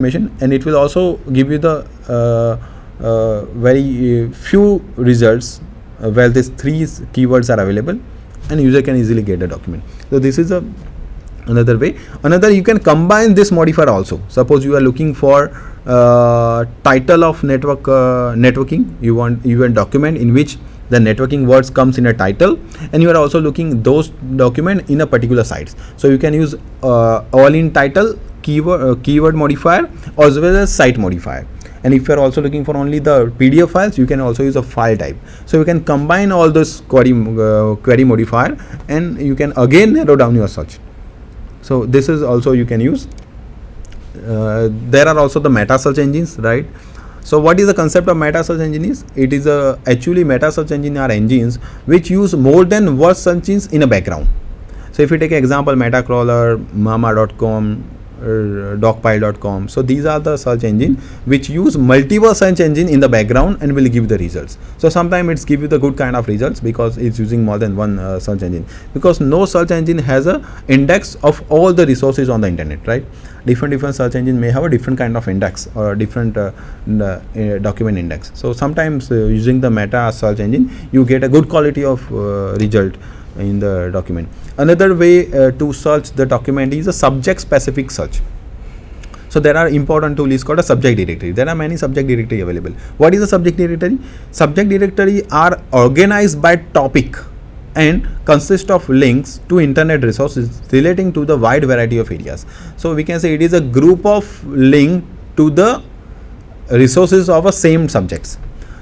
information, and it will also give you the very few results where these three keywords are available, and user can easily get the document. So this is another way. Another, you can combine this modifier also. Suppose you are looking for title of networking. You want document in which the networking words comes in a title, and you are also looking those document in a particular sites. So you can use all in title keyword modifier as well as site modifier. And if you are also looking for only the PDF files, you can also use a file type. So you can combine all those query modifier, and you can again narrow down your search. So this is also you can use. There are also the meta search engines, right? So what is the concept of meta search engines? It is actually meta search engine are engines which use more than one search engines in a background. So if you take example, Metacrawler, Mama.com, Dogpile.com. So these are the search engine which use multiple search engine in the background and will give the results. So sometimes it's give you the good kind of results because it's using more than one search engine, because no search engine has a index of all the resources on the internet, right? Different search engine may have a different kind of index or different document index. So sometimes using the meta search engine, you get a good quality of result in the document. Another way to search the document is a subject specific search. So there are important tool is called a subject directory. There are many subject directory available. What is a subject directory? Subject directory are organized by topic and consist of links to internet resources relating to the wide variety of areas. So we can say it is a group of link to the resources of a same subjects.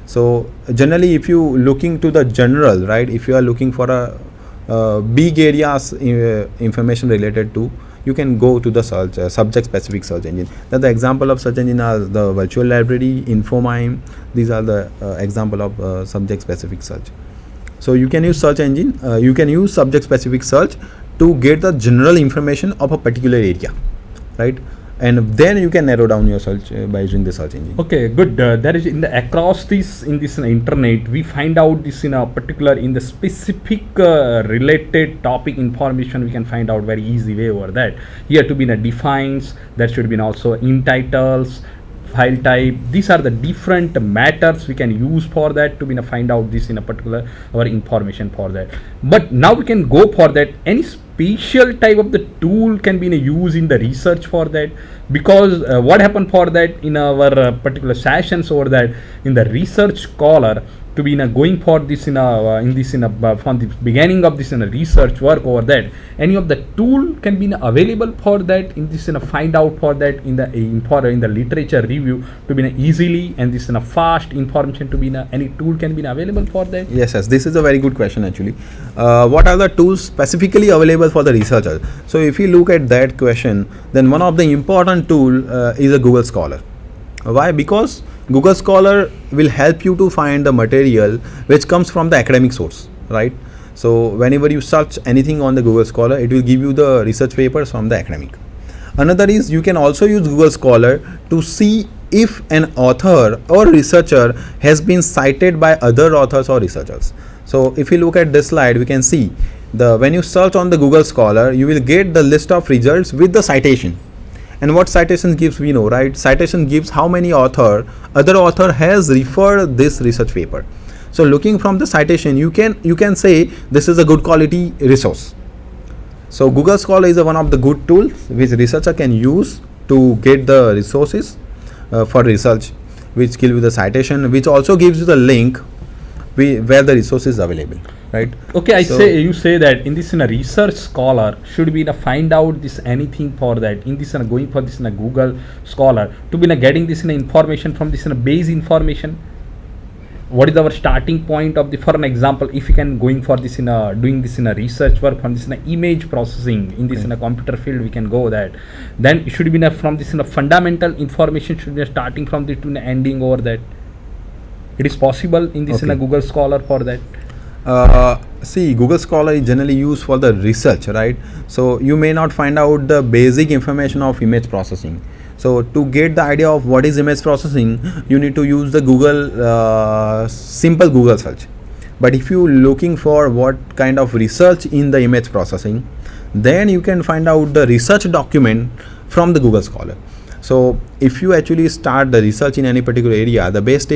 So generally, if you looking to the general, right, if you are looking for a big areas information related to, you can go to the search subject specific search engine. Then the example of search engine are the virtual library, Infomime. These are the example of subject specific search. So you can use search engine, you can use subject specific search to get the general information of a particular area, right? And then you can narrow down your search by using the search engine. Okay, good. There is in the across this in this internet, we find out this in a particular in the specific related topic information. We can find out very easy way over that. Here to be in a defines, that should be also in titles, file type. These are the different matters we can use for that to be find out this in a particular our information for that. But now we can go for that. Any special type of the tool can be used in the research for that, because what happened for that in our particular sessions over that in the research scholar to be going for this from the beginning of this in a research work over that, any of the tool can be available for that in this find out for that in the literature review to be easily, and this fast information to be any tool can be available for that. Yes, this is a very good question actually. What are the tools specifically available for the researchers? So if you look at that question, then one of the important tool is a Google Scholar. Why? Because Google Scholar will help you to find the material which comes from the academic source, right? So whenever you search anything on the Google Scholar, it will give you the research papers from the academic. Another is you can also use Google Scholar to see if an author or researcher has been cited by other authors or researchers. So if you look at this slide, we can see when you search on the Google Scholar, you will get the list of results with the citation. And what citation gives, we know, right? Citation gives how many other author has referred this research paper. So looking from the citation, you can say this is a good quality resource. So Google Scholar is one of the good tools which researcher can use to get the resources for research, which give you the citation, which also gives you the link where the resource is available. Right. Okay, you say that in this in a research scholar should be find out this anything for that in this going for this in a Google Scholar to be getting this in information from this in a base information. What is our starting point of the, for an example, if you can going for this in a doing this in a research work from this in a image processing in this in a computer field, we can go that. Then it should be from this in a fundamental information should be starting from the to an ending over that. It is possible in this in a Google Scholar for that. See, Google Scholar is generally used for the research, right? So you may not find out the basic information of image processing. So to get the idea of what is image processing, you need to use the Google simple Google search. But if you looking for what kind of research in the image processing, then you can find out the research document from the Google Scholar. So if you actually start the research in any particular area, the best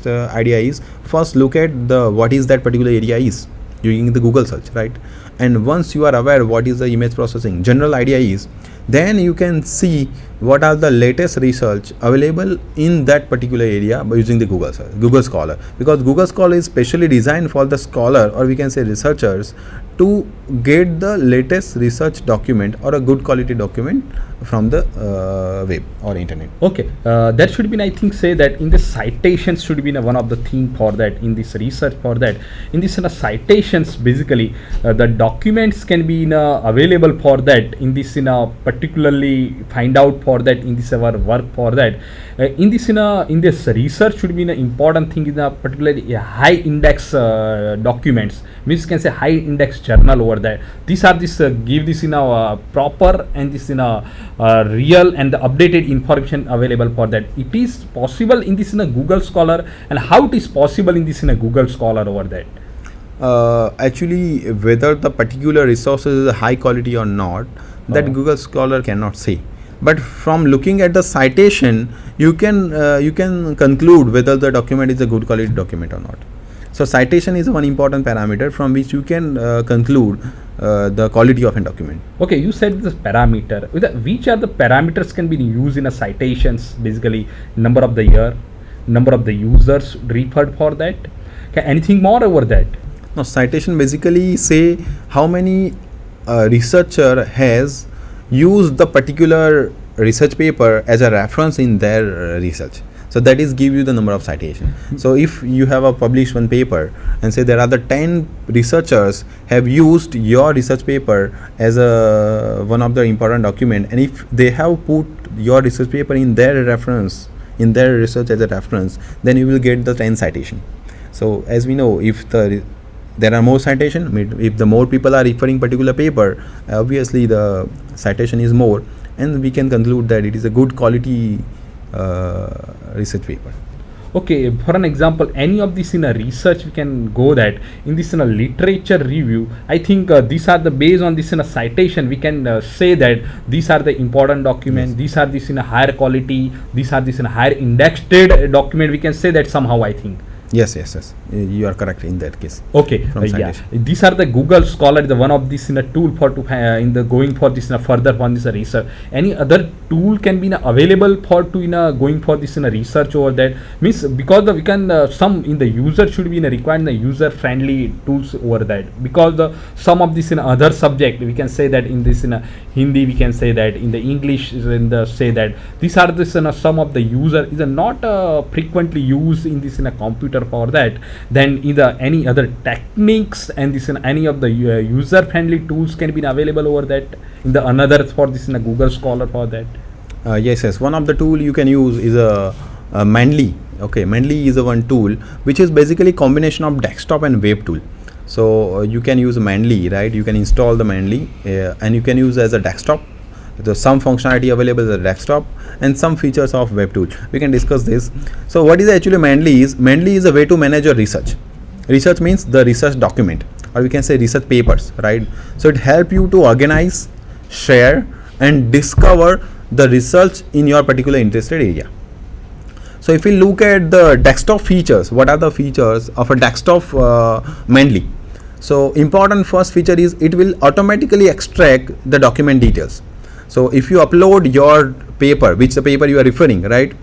idea is first look at the what is that particular area is using the Google search, right? And once you are aware what is the image processing, general idea is, then you can see what are the latest research available in that particular area by using the Google search, Google Scholar, because Google Scholar is specially designed for the scholar, or we can say researchers, to get the latest research document or a good quality document from the web or internet. Okay, that should be, I think, say that in the citations should be one of the theme for that, in this research for that. In this citations, basically, the documents can be available for that, in this particularly find out for that, in this our work for that. In this research should be an important thing in a particularly high index documents, means you can say high index journal over there. These are give this proper and this real and the updated information available for that. It is possible in this Google Scholar, and how it is possible in this Google Scholar over that. Actually, whether the particular resources is high quality or not, that Google Scholar cannot say. But from looking at the citation, you can conclude whether the document is a good quality document or not. So citation is one important parameter from which you can conclude the quality of a document. Okay, you said this parameter. Which are the parameters can be used in a citations? Basically, number of the year, number of the users referred for that. Okay, anything more over that? No, citation basically say how many researcher has used the particular research paper as a reference in their research. So that is give you the number of citation. So if you have a published one paper and say there are the 10 researchers have used your research paper as a one of the important document, and if they have put your research paper in their reference, in their research as a reference, then you will get the 10 citation. So as we know, if there are more citation, if the more people are referring particular paper, obviously the citation is more, and we can conclude that it is a good quality research paper. Okay, for an example, any of this in a research we can go that in this in a literature review, I think these are the based on this in a citation we can say that these are the important documents, these are this in a higher quality, these are this in a higher indexed document, we can say that somehow, I think. Yes, you are correct in that case. Okay, yeah, these are the Google Scholar, the one of this in a tool for to in the going for this in a further on this research. Any other tool can be available for to in a going for this in a research over that, means because we can some in the user should be in a required the user friendly tools over that, because the some of this in other subject we can say that in this in a Hindi we can say that, in the English in the say that these are this in a some of the user is not frequently used in this in a computer for that, then either any other techniques and this in any of the user friendly tools can be available over that in the another for this in a Google Scholar for that. Yes, one of the tool you can use is a Mendeley. Okay, Mendeley is a one tool which is basically combination of desktop and web tool. So you can use Mendeley, right? You can install the Mendeley and you can use as a desktop. There's some functionality available as a desktop and some features of web tool. We can discuss this. So what is actually Mendeley is? Mendeley is a way to manage your research. Research means the research document, or we can say research papers, right? So it helps you to organize, share and discover the research in your particular interested area. So if we look at the desktop features, what are the features of a desktop Mendeley? So important first feature is it will automatically extract the document details. So if you upload your paper, which the paper you are referring, right,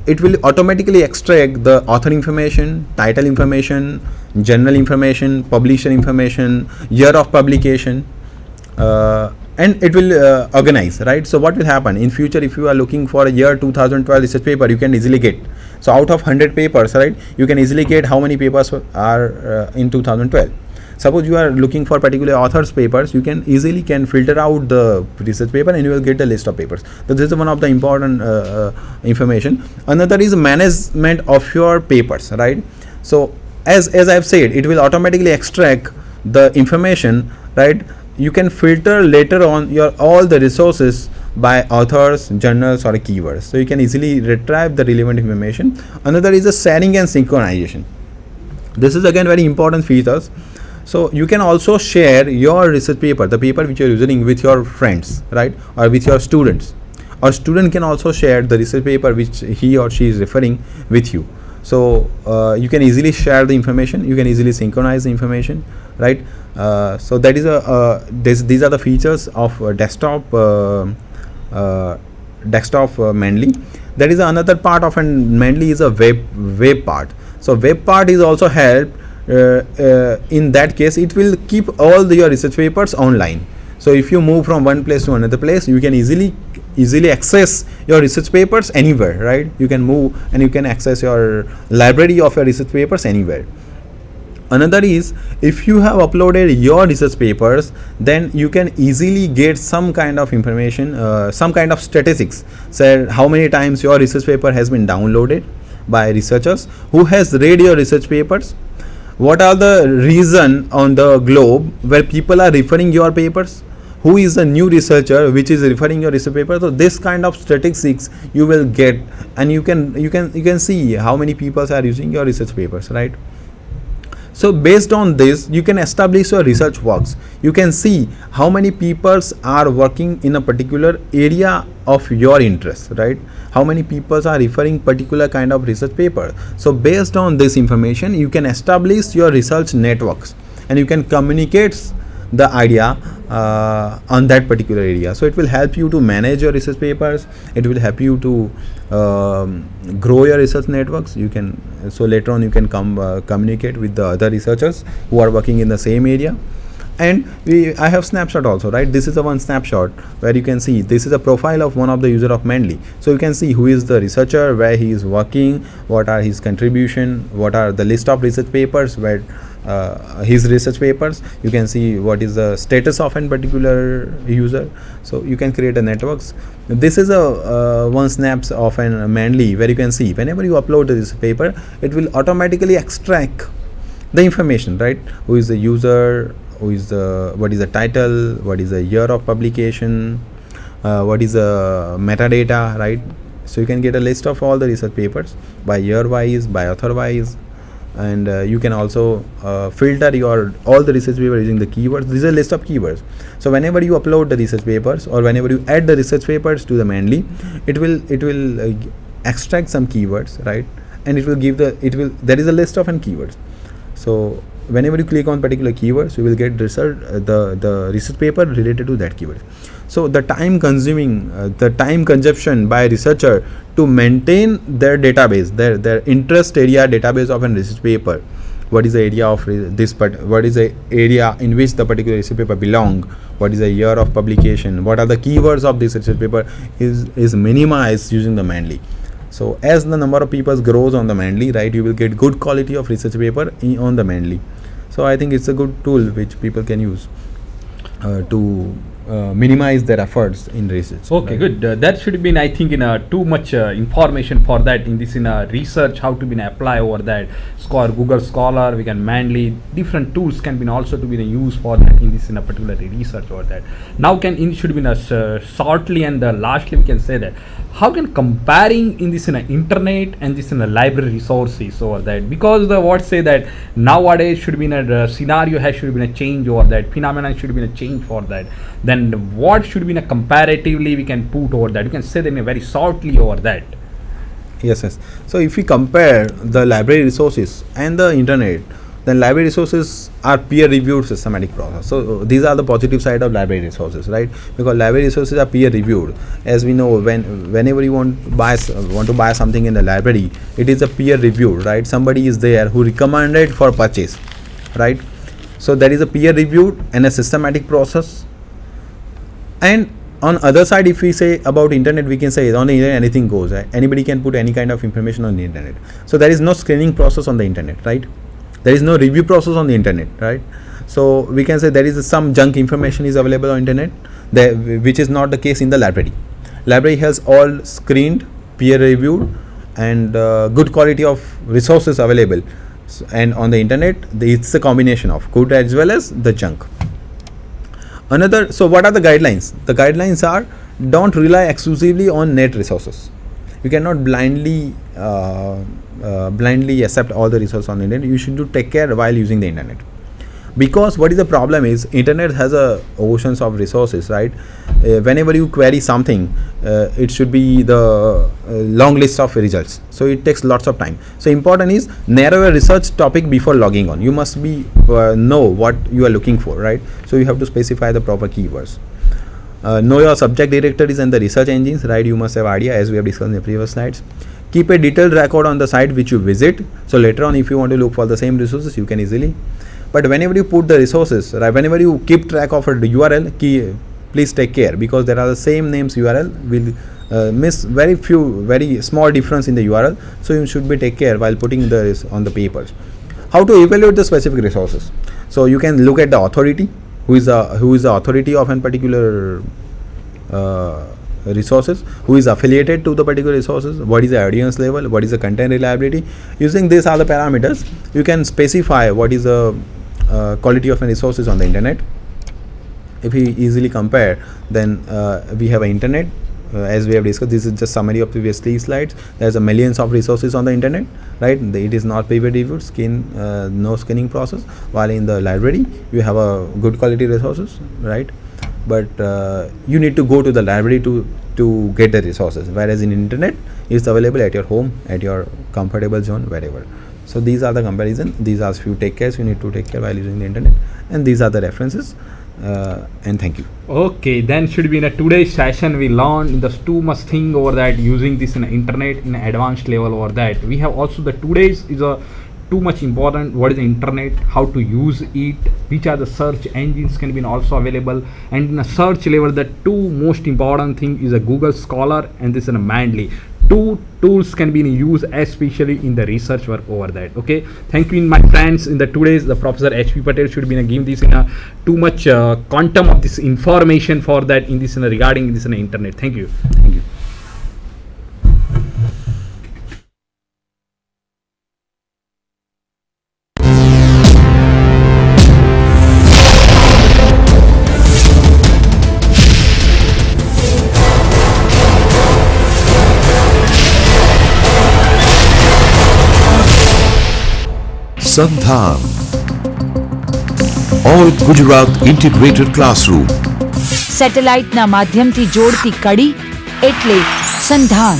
it will automatically extract the author information, title information, journal information, publisher information, year of publication, and it will organize, right? So what will happen in future if you are looking for a year 2012 research paper, you can easily get. So out of 100 papers, right, you can easily get how many papers are in 2012. Suppose you are looking for particular author's papers, you can easily filter out the research paper and you will get the list of papers. So this is one of the important information. Another is management of your papers, right? So as I have said, it will automatically extract the information, right? You can filter later on your all the resources by authors, journals or keywords. So you can easily retrieve the relevant information. Another is the sharing and synchronization. This is again very important features. So you can also share your research paper, the paper which you are using, with your friends, right, or with your students. Or student can also share the research paper which he or she is referring with you. So you can easily share the information, you can easily synchronize the information, right. So that is these are the features of desktop Mendeley. That is another part of Mendeley is a web part. So web part is also helped. In that case, it will keep all your research papers online. So if you move from one place to another place, you can easily access your research papers anywhere, right. You can move and you can access your library of your research papers anywhere. Another is, if you have uploaded your research papers, then you can easily get some kind of information, some kind of statistics, say how many times your research paper has been downloaded by researchers, who has read your research papers, what are the reason on the globe where people are referring your papers, who is a new researcher which is referring your research paper. So this kind of statistics you will get, and you can see how many people are using your research papers, right. So based on this, you can establish your research works. You can see how many people are working in a particular area of your interest, right. How many people are referring particular kind of research paper. So based on this information, you can establish your research networks, and you can communicate the idea on that particular area. So it will help you to manage your research papers. It will help you to grow your research networks. You can, so later on you can communicate with the other researchers who are working in the same area. And I have snapshot also, right. This is the one snapshot where you can see this is a profile of one of the user of Mendeley. So you can see who is the researcher, where he is working, what are his contribution, what are the list of research papers, where his research papers. You can see what is the status of a particular user. So you can create a networks. This is a one snaps of an Mendeley, where you can see whenever you upload this paper, it will automatically extract the information, right. Who is the user, who is the, what is the title, what is the year of publication, what is the metadata, right. So you can get a list of all the research papers by year wise, by author wise. And you can also filter your all the research paper using the keywords. This is a list of keywords. So whenever you upload the research papers, or whenever you add the research papers to the Mendeley, it will extract some keywords, right, and it will give there is a list of keywords. So whenever you click on particular keywords, you will get research the research paper related to that keyword. So the time consumption by researcher to maintain their database, their interest area database of a research paper, what is the area of this, but what is the area in which the particular research paper belong, what is the year of publication, what are the keywords of this research paper, is minimized using the Mendeley. So as the number of people grows on the Mendeley, right, you will get good quality of research paper on the Mendeley. So I think it's a good tool which people can use to minimize their efforts in research. Okay, right? good. That should have been, I think, in too much information for that in this research, how to be apply over that. Google Scholar, we can Mendeley, different tools can be also to be used for that in this in a particular research over that. Now should be shortly and lastly we can say that how can comparing in this internet and this library resources over that, because the what say that nowadays should be a scenario has should be a change over that, phenomenon should be a change for that. Then what should be comparatively we can put over that, you can say that in a very shortly over that. Yes. So if we compare the library resources and the internet, then library resources are peer-reviewed systematic process. So these are the positive side of library resources, right? Because library resources are peer-reviewed. As we know, whenever you want to buy something in the library, it is a peer-reviewed, right? Somebody is there who recommended for purchase, right? So that is a peer-reviewed and a systematic process. And on other side, if we say about internet, we can say on the internet anything goes, right? Anybody can put any kind of information on the internet. So there is no screening process on the internet, right? There is no review process on the internet, right? So we can say there is some junk information is available on internet, which is not the case in the library. Library has all screened, peer reviewed, and good quality of resources available. And on the internet, it's a combination of good as well as the junk. So what are the guidelines? The guidelines are, don't rely exclusively on net resources. You cannot blindly accept all the resources on the internet. You should take care while using the internet. because what is the problem is internet has a oceans of resources, right? Whenever you query something, it should be the long list of results, so it takes lots of time. So important is narrow a research topic before logging on. You must be know what you are looking for, right? So you have to specify the proper keywords. Know your subject directories and the research engines, right? You must have idea, as we have discussed in the previous slides. Keep a detailed record on the site which you visit, so later on if you want to look for the same resources, you can easily. But whenever you put the resources, right, whenever you keep track of a URL key, please take care, because there are the same names URL will miss very small difference in the URL, so you should be take care while putting the on the papers. How to evaluate the specific resources? So you can look at the authority, who is the authority of a particular resources, who is affiliated to the particular resources, what is the audience level, what is the content reliability. Using these are the parameters, you can specify what is the quality of resources on the internet. If we easily compare, then we have an internet, as we have discussed. This is just summary of previous 3 slides. There's a millions of resources on the internet, right? It is not pay-per-view no scanning process, while in the library you have a good quality resources, right? But you need to go to the library to get the resources, whereas in internet it's available at your home, at your comfortable zone, wherever. So these are the comparison. These are few take cares you need to take care while using the internet, and these are the references. And thank you. Okay, then should be in a today's session we learned the too much thing over that, using this in internet in an advanced level over that. We have also the today's is a too much important, what is the internet, how to use it, which are the search engines can be also available, and in a search level the 2 most important thing is a Google Scholar and this is a Manly. 2 tools can be used especially in the research work over that. Okay, thank you my friends. In the today's the Professor HP Patel should be giving this in a too much quantum of this information for that in this regarding this in the internet. Thank you. Thank you. Sandhan all Gujarat integrated classroom સેટેલાઇટના માધ્યમથી જોડતી કડી એટલે સંધાન.